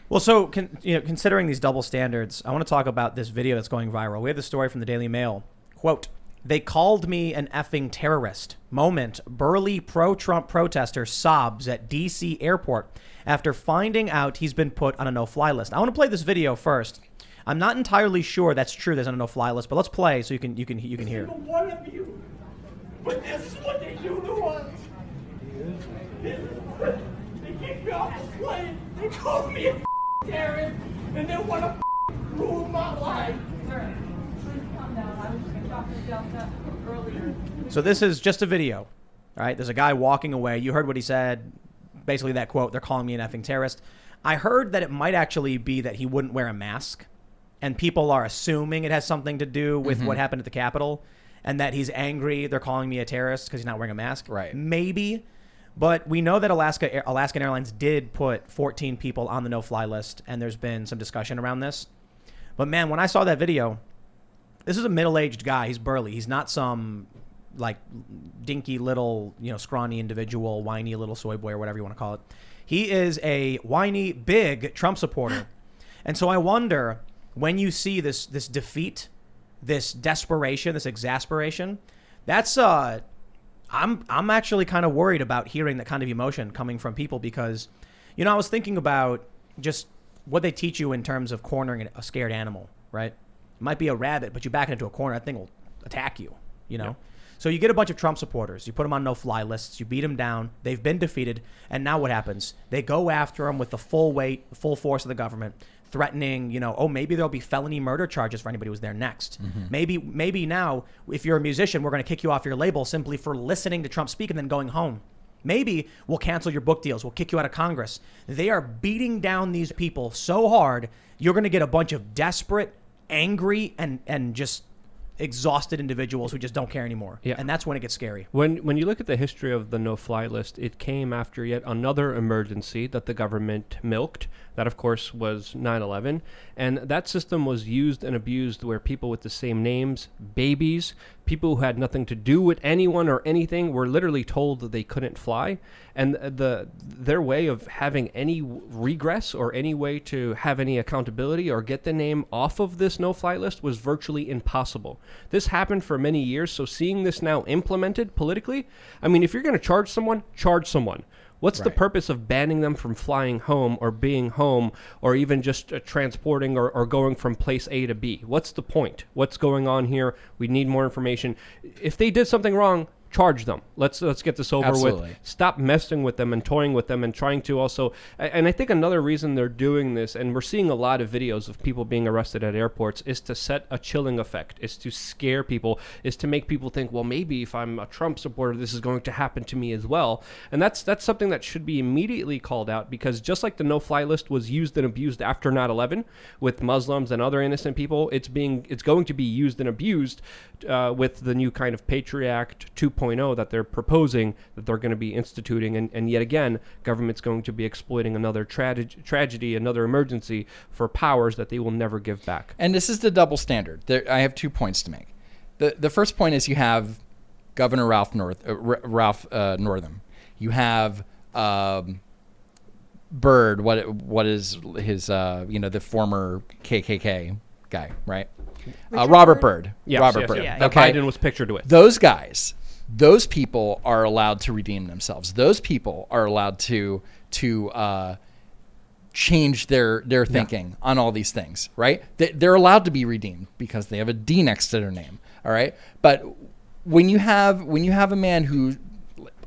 Well, so considering these double standards, I want to talk about this video that's going viral. We have the story from the Daily Mail. Quote, "They called me an effing terrorist. Moment, burly pro-Trump protester sobs at D.C. airport after finding out he's been put on a no-fly list." I want to play this video first. I'm not entirely sure that's true. There's a no-fly list, but let's play so you can hear. One of you, but this is what they do to us. They kick me off the plane. They call me a terrorist, and they want to ruin my life. Sir, please calm down. I was just talking about earlier. So this is just a video. All right, there's a guy walking away. You heard what he said. Basically that quote, "They're calling me an effing terrorist." I heard that it might actually be that he wouldn't wear a mask, and people are assuming it has something to do with what happened at the Capitol, and that he's angry. They're calling me a terrorist because he's not wearing a mask. Right. Maybe. But we know that Alaskan Airlines did put 14 people on the no-fly list, and there's been some discussion around this. But man, when I saw that video, this is a middle-aged guy. He's burly. He's not some like dinky little, scrawny individual, whiny little soy boy or whatever you want to call it. He is a whiny, big Trump supporter. And so I wonder, when you see this defeat, this desperation, this exasperation, that's I'm actually kind of worried about hearing that kind of emotion coming from people because, I was thinking about just what they teach you in terms of cornering a scared animal, right? It might be a rabbit, but you back it into a corner, that thing will attack you, Yeah. So you get a bunch of Trump supporters, you put them on no-fly lists, you beat them down, they've been defeated, and now what happens? They go after them with the full weight, full force of the government, threatening, maybe there'll be felony murder charges for anybody who's there next. Maybe now, if you're a musician, we're going to kick you off your label simply for listening to Trump speak and then going home. Maybe we'll cancel your book deals. We'll kick you out of Congress. They are beating down these people so hard, you're going to get a bunch of desperate, angry, and just exhausted individuals who just don't care anymore. Yeah. And that's when it gets scary. When you look at the history of the no-fly list, it came after yet another emergency that the government milked. That, of course, was 9/11. And that system was used and abused where people with the same names, babies, people who had nothing to do with anyone or anything were literally told that they couldn't fly. And their way of having any regress or any way to have any accountability or get the name off of this no-fly list was virtually impossible. This happened for many years, so seeing this now implemented politically, I mean, if you're going to charge someone, charge someone. What's the purpose of banning them from flying home or being home or even just transporting or going from place A to B? What's the point? What's going on here? We need more information. If they did something wrong, charge them. Let's get this over with. Stop messing with them and toying with them and trying to also. And I think another reason they're doing this, and we're seeing a lot of videos of people being arrested at airports, is to set a chilling effect, is to scare people, is to make people think, well, maybe if I'm a Trump supporter, this is going to happen to me as well. And that's something that should be immediately called out, because just like the no-fly list was used and abused after 9/11 with Muslims and other innocent people, it's going to be used and abused with the new kind of Patriot Act 2.0 that they're proposing, that they're going to be instituting, and yet again, government's going to be exploiting another tragedy, another emergency for powers that they will never give back. And this is the double standard. I have 2 points to make. The first point is you have Governor Ralph Northam. You have Byrd. What is his the former KKK guy, right? Robert Byrd. Robert Byrd. Yeah. Okay. Biden was pictured with. Those guys, those people are allowed to redeem themselves. Those people are allowed to change their thinking on all these things, right? They're allowed to be redeemed because they have a D next to their name, all right? But when you have a man who,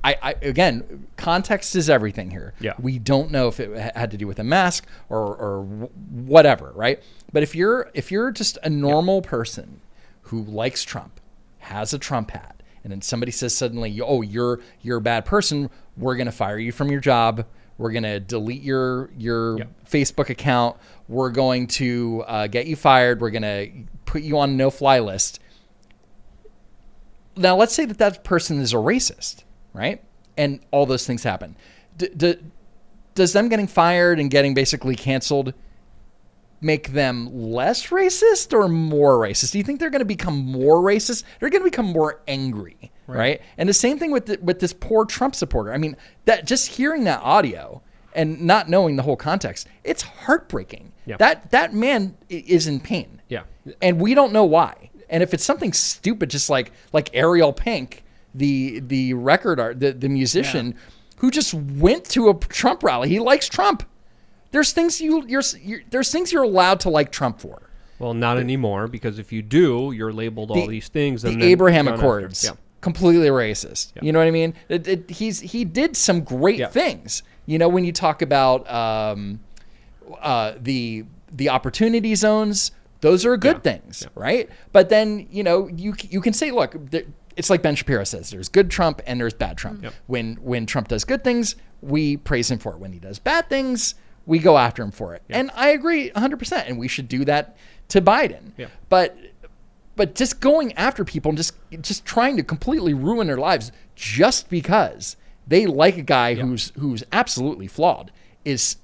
again, context is everything here. Yeah. We don't know if it had to do with a mask or whatever, right? But if you're just a normal person who likes Trump, has a Trump hat, and then somebody says suddenly, "Oh, you're a bad person. We're going to fire you from your job. We're going to delete your Facebook account. We're going to get you fired. We're going to put you on a no-fly list." Now, let's say that person is a racist, right? And all those things happen. Does them getting fired and getting basically canceled make them less racist or more racist? Do you think they're going to become more racist? They're going to become more angry, right? And the same thing with this poor Trump supporter. I mean, that just hearing that audio and not knowing the whole context, it's heartbreaking. Yeah. That man is in pain. Yeah. And we don't know why. And if it's something stupid, just like Ariel Pink, the record art, the musician who just went to a Trump rally, he likes Trump. There's things there's things you're allowed to like Trump for. Well, not anymore, because if you do, you're labeled all these things. And The then Abraham gone after. Accords, Yeah. completely racist. Yeah. You know what I mean? He did some great things. You know, when you talk about the opportunity zones, those are good things, right? But then, you know, you can say, look, it's like Ben Shapiro says, there's good Trump and there's bad Trump. Yep. When Trump does good things, we praise him for it. When he does bad things, we go after him for it. Yep. And I agree 100%. And we should do that to Biden. Yep. But just going after people and just trying to completely ruin their lives just because they like a guy who's absolutely flawed is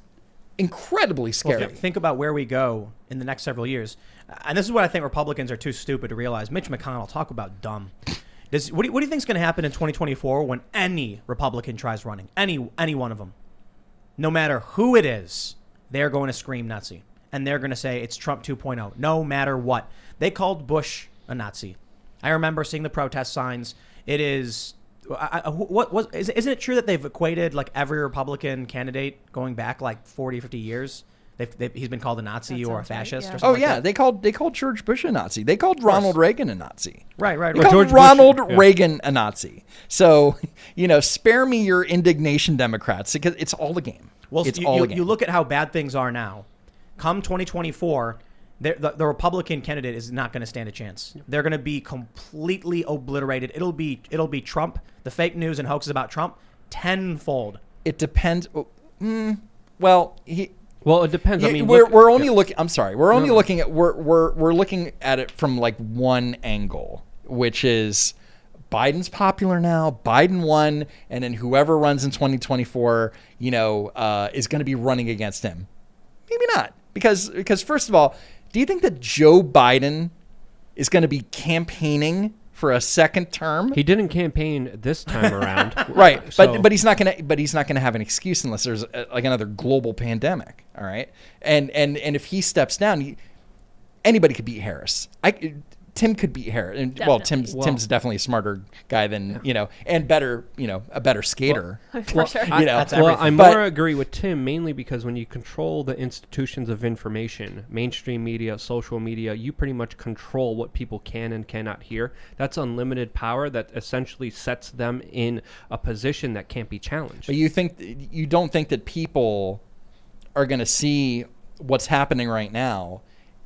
incredibly scary. Well, think about where we go in the next several years. And this is what I think Republicans are too stupid to realize. Mitch McConnell, talk about dumb. What do you think is going to happen in 2024 when any Republican tries running? Any one of them. No matter who it is, they're going to scream Nazi. And they're going to say it's Trump 2.0, no matter what. They called Bush a Nazi. I remember seeing the protest signs. It is... isn't it true that they've equated like every Republican candidate going back like 40, 50 years? He's been called a Nazi or a fascist or something. Oh like yeah, that. they called George Bush a Nazi. They called Ronald Reagan a Nazi. Right. They called George Ronald Bush, Reagan a Nazi. So, you know, spare me your indignation, Democrats, because it's all a game. Well, it's all a game. You look at how bad things are now. Come 2024, the Republican candidate is not going to stand a chance. They're going to be completely obliterated. It'll be Trump, the fake news and hoaxes about Trump, tenfold. It depends. Well, it depends. I mean, we're only looking. I'm sorry. We're only looking at we're looking at it from like one angle, which is Biden's popular now. Biden won, and then whoever runs in 2024, you know, is going to be running against him. Maybe not, because first of all, do you think that Joe Biden is going to be campaigning for a second term? He didn't campaign this time around. Right. So- But he's not gonna have an excuse unless there's like another global pandemic. All right. And if he steps down, anybody could beat Harris. Tim could beat Harris. And Tim's definitely a smarter guy than, you know, and better, you know, a better skater. For sure. You know, I more agree with Tim, mainly because when you control the institutions of information, mainstream media, social media, you pretty much control what people can and cannot hear. That's unlimited power that essentially sets them in a position that can't be challenged. But you don't think that people are going to see what's happening right now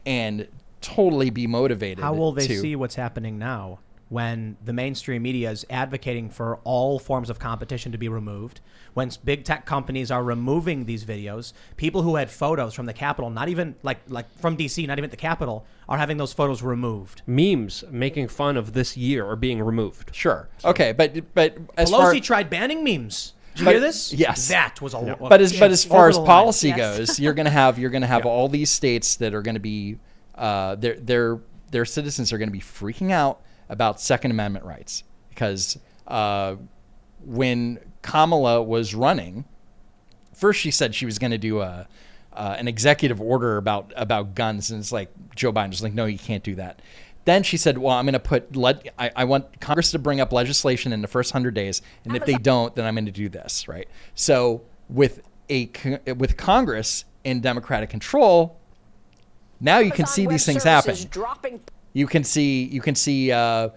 and totally be motivated? How will they see what's happening now when the mainstream media is advocating for all forms of competition to be removed, when big tech companies are removing these videos, people who had photos from the Capitol, not even like from DC, not even the Capitol, are having those photos removed. Memes making fun of this year are being removed. Sure. Okay, but as Pelosi tried banning memes. Did you hear this? Yes. That was a But as far as policy Yes. goes, you're gonna have all these states that are gonna be their citizens are gonna be freaking out about Second Amendment rights, because when Kamala was running, first she said she was gonna do an executive order about guns, and it's like Joe Biden was like, no, you can't do that. Then she said, well, I'm going to I want Congress to bring up legislation in the first 100 days. And if they don't, then I'm going to do this. Right. So with Congress in Democratic control, now you can see these things happen. You can see a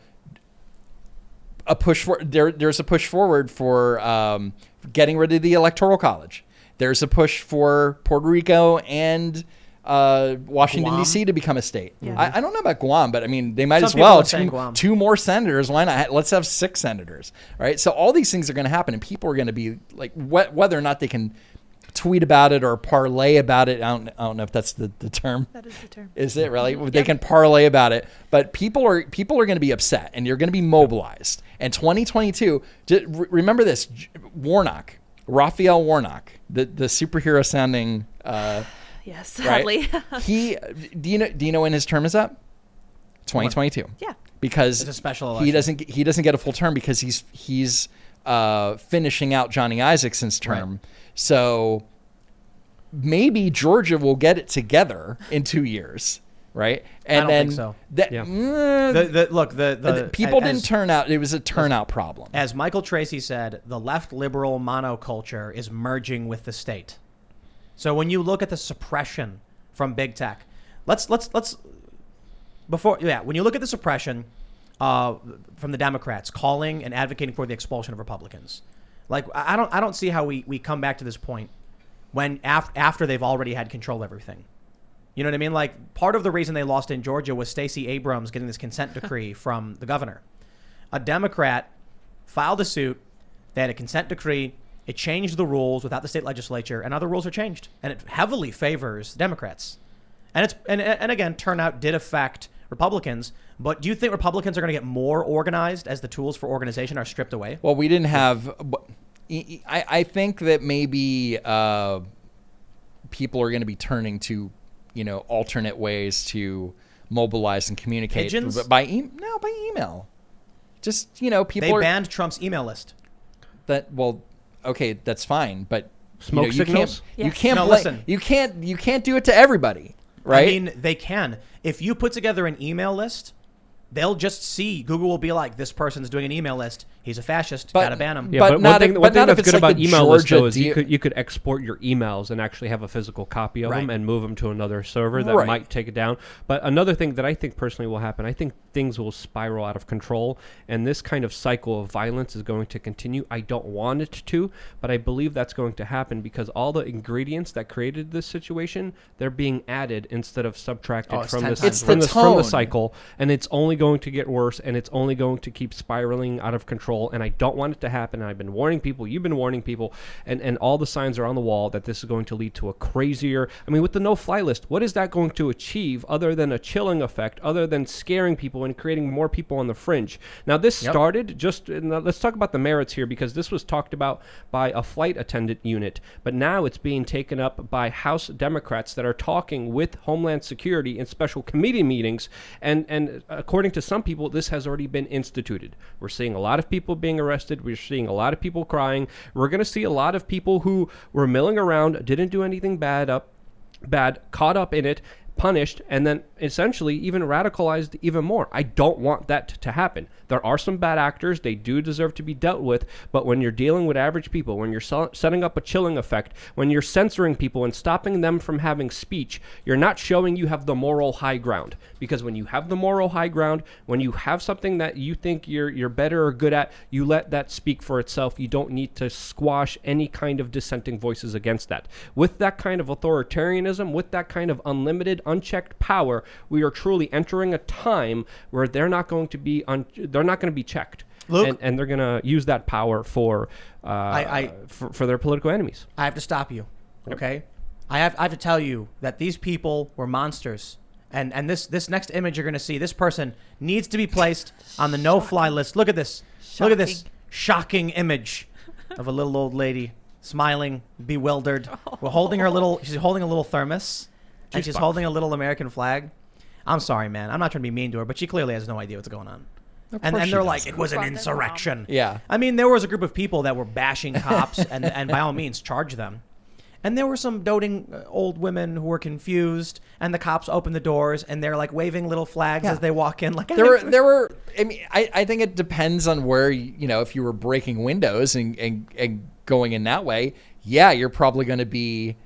push for there's a push forward for getting rid of the Electoral College. There's a push for Puerto Rico and Washington, Guam? D.C. to become a state. Yeah. I don't know about Guam, but I mean, they might Some as people well. are saying Guam. Two more senators. Why not? Let's have 6 senators, right? So all these things are going to happen, and people are going to be like, whether or not they can tweet about it or parlay about it. I don't know if that's the term. That is the term. Is it really? They can parlay about it, but people are going to be upset, and you're going to be mobilized. And 2022, remember this: Raphael Warnock, the superhero sounding. Yes, sadly. Right? Do you know when his term is up? 2022. Yeah. Because It's a special he election. doesn't get a full term because he's finishing out Johnny Isaacson term. Right. So maybe Georgia will get it together in 2 years, right? And I don't then think so. that, The people didn't turn out. It was a turnout problem. As Michael Tracy said, the left liberal monoculture is merging with the state. So when you look at the suppression from big tech, when you look at the suppression from the Democrats calling and advocating for the expulsion of Republicans, like I don't see how we come back to this point when after they've already had control of everything. You know what I mean? Like, part of the reason they lost in Georgia was Stacey Abrams getting this consent decree from the governor. A Democrat filed a suit. They had a consent decree. It changed the rules without the state legislature, and other rules are changed. And it heavily favors Democrats. And again, turnout did affect Republicans. But do you think Republicans are going to get more organized as the tools for organization are stripped away? Well, we didn't have. I think that maybe people are going to be turning to, alternate ways to mobilize and communicate. Pigeons? By email. Just, people They banned Trump's email list. Okay, that's fine, but Smoke signals? You can't. No, listen. You can't do it to everybody, right? I mean, they can. If you put together an email list, they'll just see. Google will be like, this person's doing an email list. He's a fascist. Gotta ban him. Yeah, But but not one if- thing, but one thing not if that's it's good like about the email lists, though, Georgia is deal- you could export your emails and actually have a physical copy of them Right. and move them to another server that Right. might take it down. But another thing that I think personally will happen, I think things will spiral out of control, and this kind of cycle of violence is going to continue. I don't want it to, but I believe that's going to happen because all the ingredients that created this situation, they're being added instead of subtracted it's from 10 this times It's the from the tone. cycle, and it's only going to get worse, and it's only going to keep spiraling out of control, and I don't want it to happen. And I've been warning people, you've been warning people, and all the signs are on the wall that this is going to lead to a crazier, with the no-fly list, what is that going to achieve other than a chilling effect, other than scaring people and creating more people on the fringe? Now, this started let's talk about the merits here, because this was talked about by a flight attendant unit, but now it's being taken up by House Democrats that are talking with Homeland Security in special committee meetings, and according to some people, this has already been instituted. We're seeing a lot of people being arrested. We're seeing a lot of people crying. We're going to see a lot of people who were milling around, didn't do anything bad, caught up in it, punished, and then essentially even radicalized even more. I don't want that to happen. There are some bad actors. They do deserve to be dealt with. But when you're dealing with average people, when you're setting up a chilling effect, when you're censoring people and stopping them from having speech, you're not showing you have the moral high ground. Because when you have the moral high ground, when you have something that you think you're better or good at, you let that speak for itself. You don't need to squash any kind of dissenting voices against that. With that kind of authoritarianism, with that kind of unlimited, unchecked power, we are truly entering a time where they're not going to be checked. Luke? And they're going to use that power for their political enemies. I have to stop you, okay? I have to tell you that these people were monsters. And this next image you're going to see, this person needs to be placed on the no-fly list. Look at this. Look at this shocking image of a little old lady smiling, bewildered. She's holding a little thermos, and she's holding a little American flag. I'm sorry, man. I'm not trying to be mean to her, but she clearly has no idea what's going on. And they're like, it was an insurrection. Yeah. I mean, there was a group of people that were bashing cops, and by all means, charge them. And there were some doting old women who were confused, and the cops opened the doors, and they're like waving little flags as they walk in. Like There were. I think it depends on where if you were breaking windows and going in that way. Yeah, you're probably going to be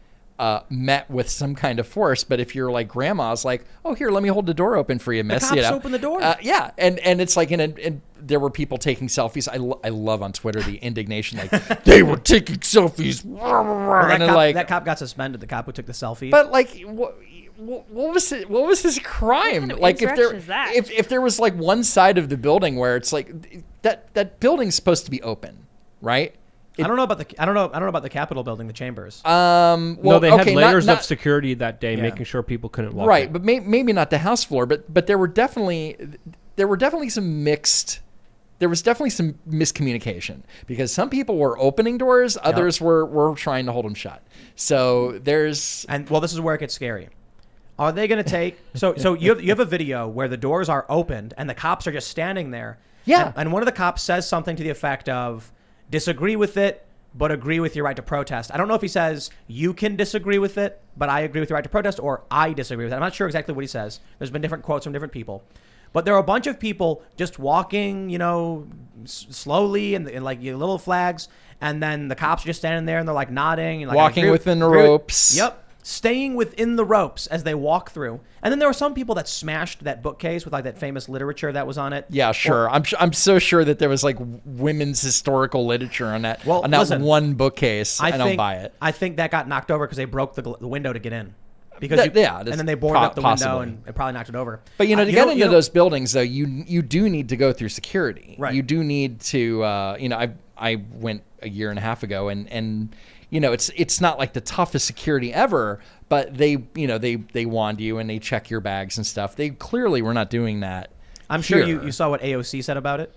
met with some kind of force. But if you're like grandma's, like, oh, here, let me hold the door open for you, miss. The cops open the door. Yeah, and it's like and there were people taking selfies. I love on Twitter the indignation, like they were taking selfies. Well, and then, like, that cop got suspended. The cop who took the selfie. but like, what was it? What was his crime? kind of Like insurrection is that? if there was like one side of the building where it's like that building's supposed to be open, right? I don't know about the Capitol building, the chambers. No, they had layers not- of security that day, Yeah. making sure people couldn't walk right, in. but maybe not the House floor, but there were definitely some mixed. There was definitely some miscommunication because some people were opening doors, others were trying to hold them shut. So there's this is where it gets scary. Are they going to take so you have a video where the doors are opened and the cops are just standing there. Yeah. And one of the cops says something to the effect of, disagree with it, but agree with your right to protest. I don't know if he says you can disagree with it, but I agree with your right to protest, or I disagree with it. I'm not sure exactly what he says. There's been different quotes from different people. But there are a bunch of people just walking, slowly and like little flags. And then the cops are just standing there and they're like nodding. And like, walking within the ropes. Yep. Staying within the ropes as they walk through. And then there were some people that smashed that bookcase with like that famous literature that was on it. Yeah, sure. I'm so sure that there was like women's historical literature on that listen, one bookcase. I don't buy it. I think that got knocked over because they broke the window to get in. Because and then they boarded up the window and it probably knocked it over. But to get into those buildings though, you do need to go through security. Right. You do need to. I went a year and a half ago, and it's not like the toughest security ever, but they wand you and they check your bags and stuff. They clearly were not doing that. I'm sure you saw what AOC said about it.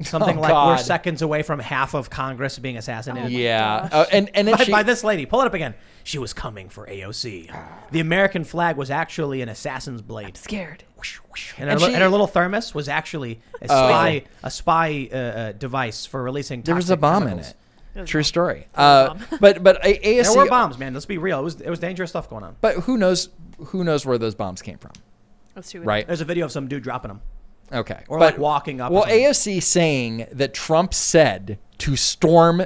Something like we're seconds away from half of Congress being assassinated. By this lady. Pull it up again. She was coming for AOC. The American flag was actually an assassin's blade. I'm scared. And her little thermos was actually a spy device for releasing toxic There was a bomb chemicals. in it. True story. But AOC. There were bombs, man. Let's be real. It was dangerous stuff going on. But who knows where those bombs came from? That's true. Right. There's a video of some dude dropping them. Okay. Or like walking up. Well, AOC saying that Trump said to storm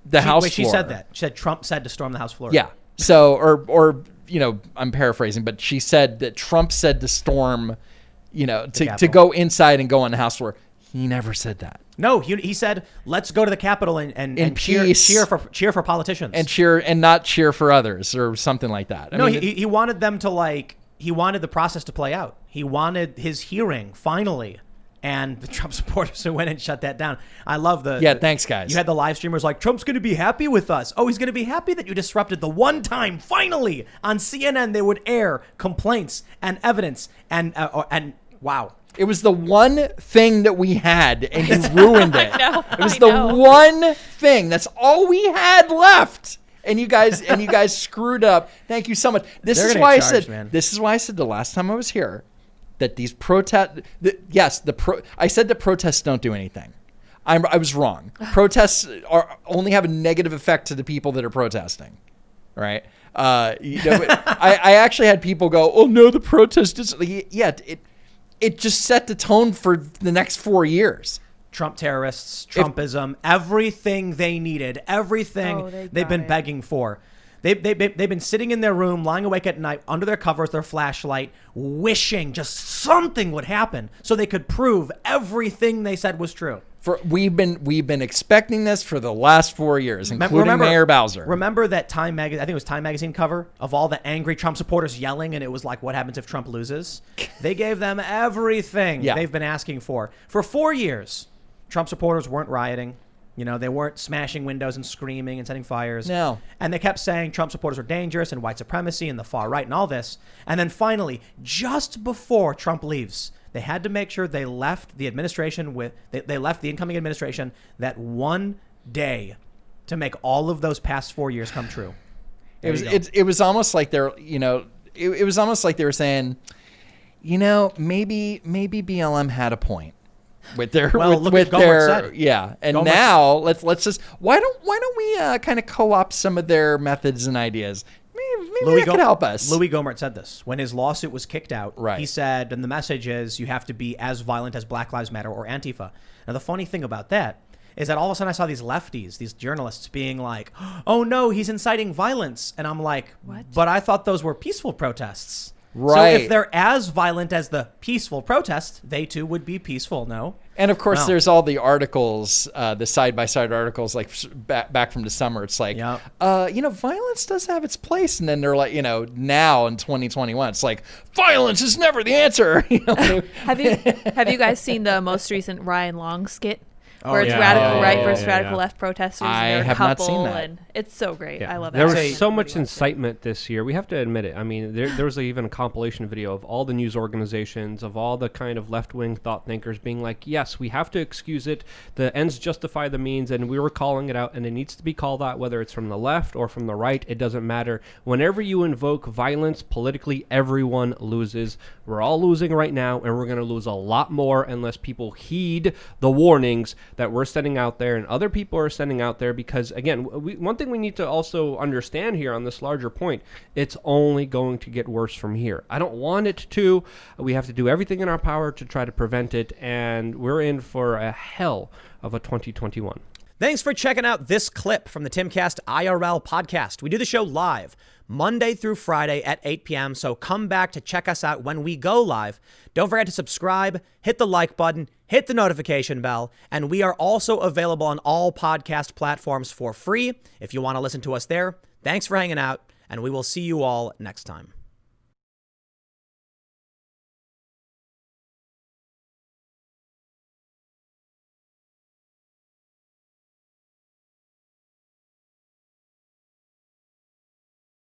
the House floor. She said that. She said Trump said to storm the House floor. Yeah. So, or I'm paraphrasing, but she said that Trump said to storm, to go inside and go on the House floor. He never said that. No, he said, let's go to the Capitol and cheer for politicians. And not cheer for others or something like that. He wanted them to he wanted the process to play out. He wanted his hearing finally. And the Trump supporters who went and shut that down. I love thanks, guys. You had the live streamers like, Trump's going to be happy with us. Oh, he's going to be happy that you disrupted the one time, finally, on CNN they would air complaints and evidence. And wow. It was the one thing that we had, and you ruined it. It was the one thing. That's all we had left. And you guys screwed up. Thank you so much. This is why I said the last time I was here that these protests. I said that protests don't do anything. I was wrong. Protests only have a negative effect to the people that are protesting. Right? I actually had people go, "Oh no, the protest is." Yeah, it just set the tone for the next 4 years. Trump terrorists, Trumpism, everything they needed, everything they've been begging for. They've been sitting in their room, lying awake at night, under their covers, their flashlight, wishing just something would happen so they could prove everything they said was true. We've been expecting this for the last 4 years, including Mayor Bowser. Remember that Time magazine? I think it was Time magazine cover of all the angry Trump supporters yelling, and it was like, "What happens if Trump loses?" They gave them everything they've been asking for 4 years. Trump supporters weren't rioting. They weren't smashing windows and screaming and setting fires. No. And they kept saying Trump supporters are dangerous and white supremacy and the far right and all this. And then finally, just before Trump leaves, they had to make sure they left the administration they left the incoming administration that one day to make all of those past 4 years come true. It was almost like they're it was almost like they were saying, maybe BLM had a point. With their, and Gohmert now let's just why don't we kind of co-opt some of their methods and ideas? Maybe that could help us. Louis Gohmert said this when his lawsuit was kicked out. Right. He said, and the message is you have to be as violent as Black Lives Matter or Antifa. Now the funny thing about that is that all of a sudden I saw these lefties, these journalists being like, "Oh no, he's inciting violence," and I'm like, "What? But I thought those were peaceful protests." Right. So if they're as violent as the peaceful protests, they too would be peaceful, no? And of course, there's all the articles, the side-by-side articles, like back from the summer. It's like, violence does have its place. And then they're like, now in 2021, it's like, violence is never the answer. Have you guys seen the most recent Ryan Long skit? Where it's radical right versus radical left protesters. I and have not seen that. And it's so great. Yeah. I love it. There was so much incitement this year. We have to admit it. I mean, there was even a compilation video of all the news organizations, of all the kind of left-wing thought thinkers being like, yes, we have to excuse it. The ends justify the means, and we were calling it out, and it needs to be called out, whether it's from the left or from the right. It doesn't matter. Whenever you invoke violence politically, everyone loses. We're all losing right now, and we're going to lose a lot more unless people heed the warnings that we're sending out there and other people are sending out there, because again, one thing we need to also understand here on this larger point, it's only going to get worse from here. I don't want it to. We have to do everything in our power to try to prevent it, and we're in for a hell of a 2021. Thanks for checking out this clip from the Timcast IRL podcast. We do the show live Monday through Friday at 8 p.m., so come back to check us out when we go live. Don't forget to subscribe, hit the like button, hit the notification bell, and we are also available on all podcast platforms for free if you want to listen to us there. Thanks for hanging out, and we will see you all next time.